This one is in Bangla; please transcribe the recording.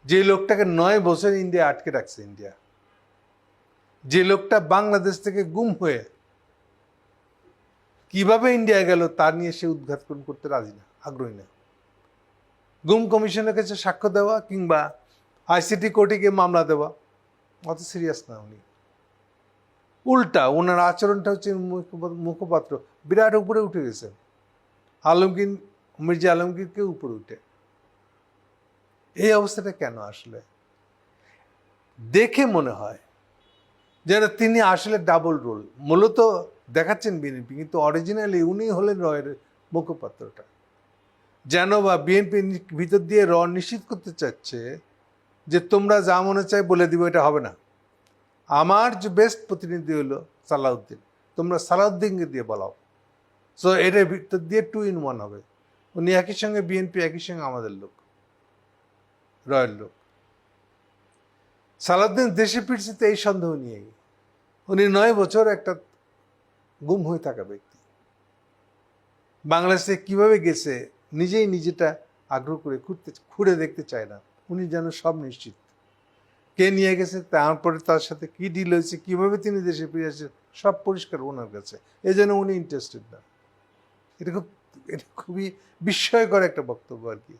যে লোকটাকে 9 বছর ইন্ডিয়া আটকে রাখছে, ইন্ডিয়া, যে লোকটা বাংলাদেশ থেকে গুম হয়ে কিভাবে ইন্ডিয়া গেল তা নিয়ে সে উদ্ঘাটন করতে রাজি না, আগ্রহী না। গুম কমিশনের কাছে সাক্ষ্য দেওয়া কিংবা আইসিটি কোর্টে গিয়ে মামলা দেওয়া অত সিরিয়াস না উনি। উল্টা ওনার আচরণটা হচ্ছে মুখপাত্র বিরাট উপরে উঠে গেছেন, আলমগীর, মির্জা আলমগীরকে উপরে উঠে। এই অবস্থাটা কেন আসলে? দেখে মনে হয় যেন তিনি আসলে ডাবল রোল মূলত দেখাচ্ছেন বিএনপি, কিন্তু অরিজিনালি উনি হলেন রয়ের মুখপাত্রটা। যেন বা বিএনপি ভিতর দিয়ে নিশ্চিত করতে চাচ্ছে যে তোমরা যা মনে চাই বলে দিব, এটা হবে না। আমার যে বেস্ট প্রতিনিধি হলো সালাউদ্দিন, তোমরা সালাউদ্দিনকে দিয়ে বলাও। সো এটার ভিতর দিয়ে 2 in 1 হবে। উনি একই সঙ্গে বিএনপি, একই সঙ্গে আমাদের লোক, রয়ের লোক। সালাউদ্দিন দেশে ফিরছে তো এই সন্দেহ নিয়েই। উনি 9 বছর একটা গুম হয়ে থাকা ব্যক্তি, বাংলাদেশে কিভাবে গেছে নিজেটা আগ্রহ করে খুঁড়ে দেখতে চায় না। উনি যেন সব নিশ্চিত, কে নিয়ে গেছে, তারপরে তার সাথে কি ডিল হয়েছে, কিভাবে তিনি দেশে ফিরে আসছেন, সব পরিষ্কার ওনার কাছে। এই জন্য উনি ইন্টারেস্টেড না। এটা খুবই বিস্ময়কর একটা বক্তব্য আর কি।